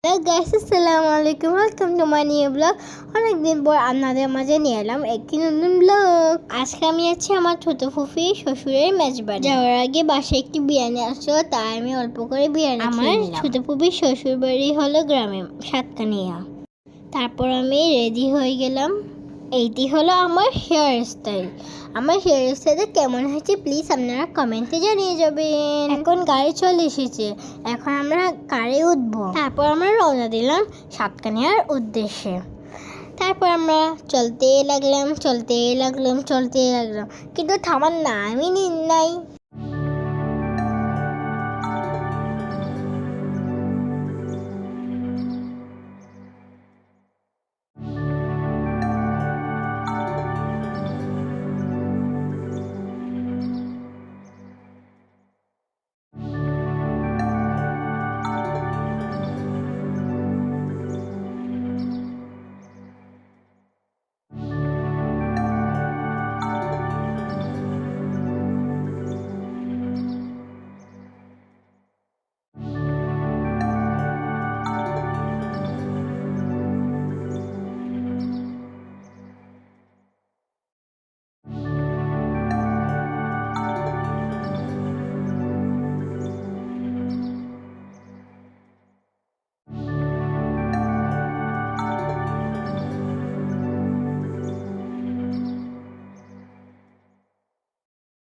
Hello guys, আসসালামু আলাইকুম, welcome to my new blog. অনেকদিন পর আপনাদের মাঝে নিয়ে এলাম একটি নতুন ব্লগ। আজকে আমি আছি আমার ছোট ফুফি শ্বশুরের মেজবাড়ি। যাওয়ার আগে বাসায় একটি বিরিয়ানি আসলো, তাই আমি অল্প করে বিরিয়ানি আমার ছোট ফুফির শ্বশুর বাড়ি হলো গ্রামে সাতকানিয়া। তারপর আমি রেডি হয়ে গেলাম। এইটি হলো আমার হেয়ার স্টাইল। আমার হেয়ার স্টাইলটা কেমন হয়েছে প্লিজ আপনারা কমেন্টে জানিয়ে যাবেন। এখন গাড়ি চলে এসেছে, এখন আমরা কারে উঠবো। তারপর আমরা রওনা দিলাম সাতকানিয়ার উদ্দেশ্যে। তারপর আমরা চলতে লাগলাম কিন্তু থামার নামই নিন নাই।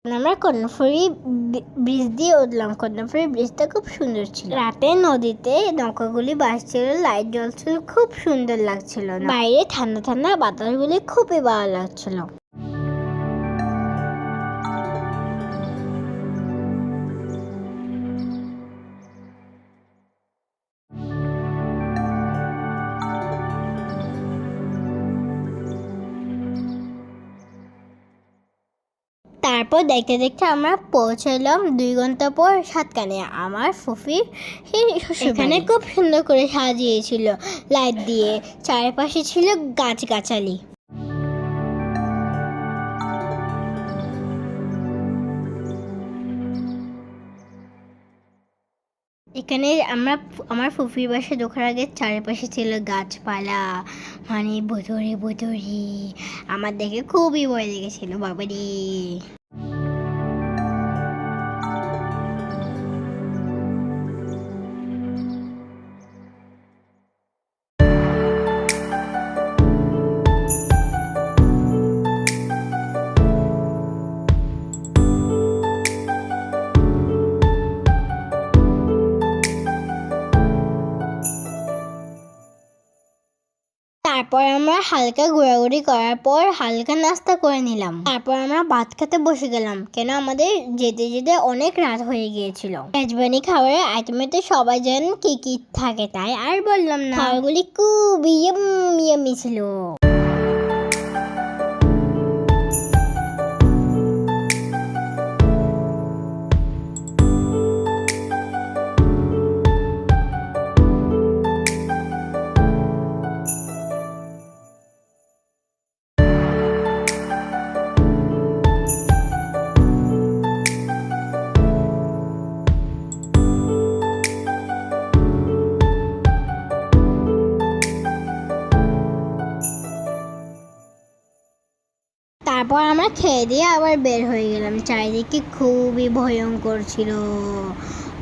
আমরা কর্ণফুলী ব্রিজ দিয়ে উঠলাম। কর্ণফুলী ব্রিজটা খুব সুন্দর ছিল। রাতে নদীতে নৌকাগুলি ভাসছিল, লাইট জ্বলছিল, খুব সুন্দর লাগছিল। বাইরে ঠান্ডা ঠান্ডা বাতাসগুলি খুবই ভালো লাগছিল। তারপর দেখতে দেখতে আমরা পৌঁছালাম 2 ঘন্টা পর সাতকানিয়া। আমার ফুফি এখানে খুব সুন্দর করে সাজিয়েছিল লাইট দিয়ে, চারপাশে ছিল গাছগাছালি। এখানে আমার ফুফির বাসায় ঢোকার আগে চারপাশে ছিল গাছপালা, মানে ভুতুড়ে। আমার দেখে খুবই ভয় লেগেছিল বাবারে। তারপর আমরা হালকা ঘোরাঘুরি করার পর হালকা নাস্তা করে নিলাম। তারপর আমরা ভাত খেতে বসে গেলাম, কেন আমাদের যেতে যেতে অনেক রাত হয়ে গিয়েছিল। মেজবানি খাবারের আইটেমেতে সবাই জানেন কি কি থাকে, তাই আর বললাম না। খাবারগুলি খুবই ইয়াম্মি ছিল। তারপর আমরা খেয়ে দিয়ে আবার বের হয়ে গেলাম। চারিদিকে খুবই ভয়ঙ্কর ছিল,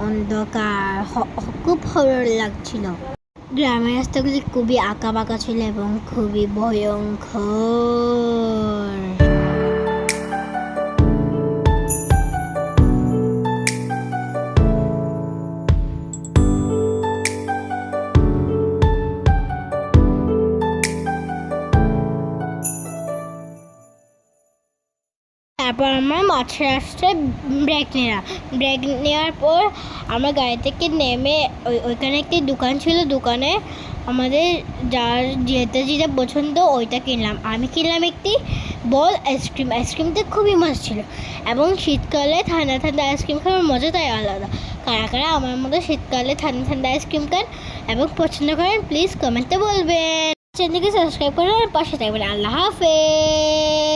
অন্ধকার, খুব হরর লাগছিল। গ্রামের রাস্তাগুলি খুবই আঁকা বাঁকা ছিল এবং খুবই ভয়ঙ্কর। তারপর আমরা মাঝের রাস্তায় ব্রেক নেওয়ার পর আমরা গাড়ি থেকে নেমে ওইখানে একটি দোকান ছিল। দোকানে আমাদের যার যেটা পছন্দ ওইটা কিনলাম। আমি কিনলাম একটি বল আইসক্রিমটা খুবই মজা ছিল এবং শীতকালে ঠান্ডা ঠান্ডা আইসক্রিম খাওয়ার মজাটাই আলাদা। কারা আমার মতো শীতকালে ঠান্ডা ঠান্ডা আইসক্রিম খান এবং পছন্দ করেন প্লিজ কমেন্টে বলবেন। চ্যানেলকে সাবস্ক্রাইব করে পাশে থাকবেন। আল্লাহ হাফেজ।